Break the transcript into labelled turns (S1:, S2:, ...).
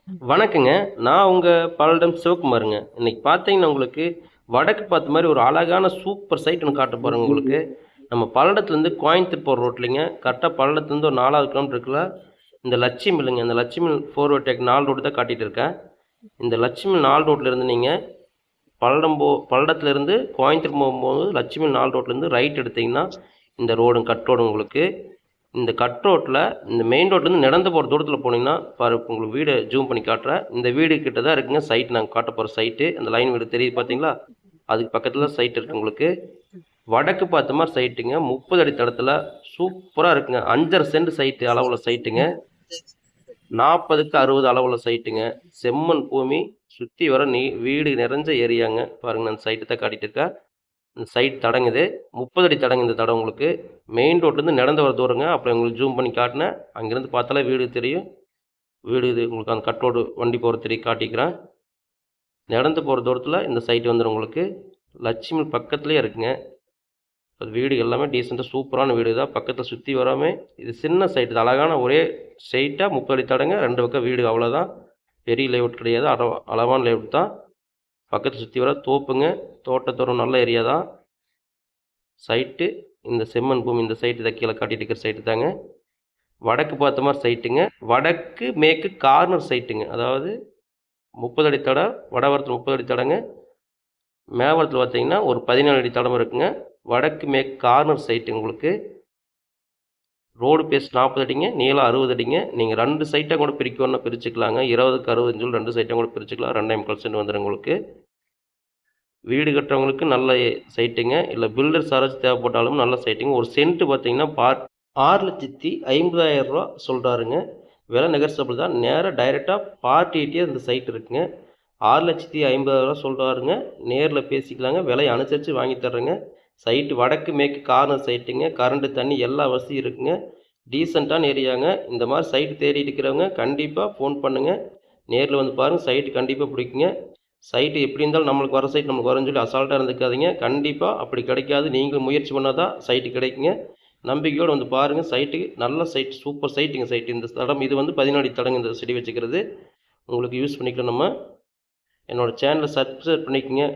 S1: வணக்கங்க. நான் உங்க பல்லடம் சிவகுமாருங்க. இன்னைக்கு பார்த்தீங்கன்னா, உங்களுக்கு வடக்கு பார்த்த மாரி ஒரு அழகான சூப்பர் சைட் ஒண்ணு காட்டப் போறேங்க உங்களுக்கு. நம்ம பல்லடத்துலேருந்து கோயம்புத்தூர் போற ரோட்லைங்க. கரெக்ட்டா பல்லடத்துலேருந்து ஒரு 4வது கிலோமீட்டர் இருக்குல்ல, இந்த லட்சுமி மில்லுங்க. இந்த லட்சுமி மில் 4 ஓவர்டேக் 4 ரோடு தான் காட்டிட்டு இருக்கேன். இந்த லட்சுமி மில் 4 ரோட்ல இருந்து நீங்க பல்லடத்துலேருந்து கோயம்புத்தூர் போகும்போது லட்சுமி மில் 4 ரோட்லேருந்து ரைட் எடுத்தீங்கன்னா, இந்த ரோடு கட் ரோடு உங்களுக்கு. இந்த கட் ரோட்டில் இந்த மெயின் ரோட்லேருந்து நடந்து போகிற தூரத்தில் போனீங்கன்னா பாரு, உங்களுக்கு வீடு ஜூம் பண்ணி காட்டுறேன். இந்த வீடு கிட்ட தான் இருக்குங்க சைட். நாங்கள் காட்ட போகிற சைட்டு அந்த லைன் வீடு தெரியுது பார்த்தீங்களா, அதுக்கு பக்கத்தில் சைட் இருக்குது உங்களுக்கு. வடக்கு பார்த்த மாதிரி சைட்டுங்க, 30 அடி தடத்தில் சூப்பராக இருக்குங்க. 5.5 சென்ட் சைட்டு அளவுள்ள சைட்டுங்க, 40க்கு 60 அளவுள்ள சைட்டுங்க. செம்மண் பூமி, சுற்றி வர வீடு நிறைஞ்ச ஏரியாங்க. பாருங்க, நான் சைட்டு தான் காட்டிகிட்டு இருக்கேன். இந்த சைட் தடங்குது, 30 அடி தடங்க. இந்த தடம் உங்களுக்கு மெயின் ரோட்லேருந்து நடந்து வர தூரங்க. அப்புறம் உங்களுக்கு ஜூம் பண்ணி காட்டினேன், அங்கேருந்து பார்த்தாலே வீடு தெரியும். வீடு இது உங்களுக்கு அந்த கட் ரோடு வண்டி போகிற தெரியும் காட்டிக்கிறேன். நடந்து போகிற தூரத்தில் இந்த சைட்டு வந்துடும் உங்களுக்கு. லட்சுமி பக்கத்துலேயே இருக்குங்க. அது வீடு எல்லாமே டீசெண்டாக சூப்பரான வீடு தான். பக்கத்தில் சுற்றி வராமல் இது சின்ன சைட்டு தான், அழகான ஒரே ஸ்ட்ரெயிட்டாக 30 அடி தடங்க, 2 பக்கம் வீடு, அவ்வளோதான். பெரிய லேஅவுட் கிடையாது, அளவான லேஅவுட் தான். பக்கத்தில் சுற்றி வர தோப்புங்க, தோட்டத்தோரம், நல்ல ஏரியா தான் சைட்டு. இந்த செம்மண் பூமி இந்த சைட்டு தான் கீழே காட்டிட்டு இருக்கிற சைட்டு தாங்க. வடக்கு பார்த்த மாதிரி சைட்டுங்க, வடக்கு மேற்கு கார்னர் சைட்டுங்க. அதாவது 30 அடி தடம், வடவரத்தில் 30 அடி தடங்க, மேவரத்தில் பார்த்தீங்கன்னா ஒரு 14 அடி தடம் இருக்குங்க. வடக்கு மேற்கு கார்னர் சைட்டு உங்களுக்கு. ரோடு பேஸ் 40 அடிங்க, நீளம் 60 அடிங்க. நீங்கள் 2 சைட்டாக கூட பிரிக்கணும்னா பிரிச்சுக்கலாங்க. 20க்கு 60 சொல்லி 2 சைட்டாக கூட பிரிச்சுக்கலாம். 2.25 சென்ட் வந்துடும் உங்களுக்கு. வீடு கட்டுறவங்களுக்கு நல்ல சைட்டுங்க. இல்லை பில்டர் சார்ஜ் தேவைப்பட்டாலும் நல்ல சைட்டுங்க. ஒரு சென்ட்டு பார்த்தீங்கன்னா 6,50,000 ரூபா சொல்கிறாருங்க. விலை நெகர்சபிள் தான். நேராக டைரெக்டாக பார்ட்டிகிட்டே இந்த சைட் இருக்குங்க. 6,50,000 ரூபா சொல்கிறாருங்க. நேரில் பேசிக்கலாங்க, விலையை அனுசரித்து வாங்கி தர்றேங்க. சைட்டு வடக்கு மேற்கு கார்னர் சைட்டுங்க. கரண்ட்டு, தண்ணி எல்லா வசதியும் இருக்குங்க. டீசெண்டான ஏரியாங்க. இந்த மாதிரி சைட்டு தேடிட்டு இருக்கிறவங்க கண்டிப்பாக ஃபோன் பண்ணுங்கள். நேரில் வந்து பாருங்கள், சைட்டு கண்டிப்பாக பிடிக்குங்க. சைட்டு எப்படி இருந்தாலும் நம்மளுக்கு வர சைட் நம்மளுக்கு வரேன்னு சொல்லி அசால்ட்டாக இருந்துக்காதீங்க. கண்டிப்பாக அப்படி கிடைக்காது. நீங்களும் முயற்சி பண்ணால் தான் சைட்டு கிடைக்குங்க. நம்பிக்கையோடு வந்து பாருங்கள். சைட்டு நல்ல சைட், சூப்பர் சைட்டுங்க. சைட்டு இந்த தடம் இது வந்து 14 அடி தடங்க. இந்த செடி வச்சுக்கிறது உங்களுக்கு யூஸ் பண்ணிக்கலாம். நம்ம என்னோடய சேனலை சப்ஸ்கிரைப் பண்ணிக்கோங்க.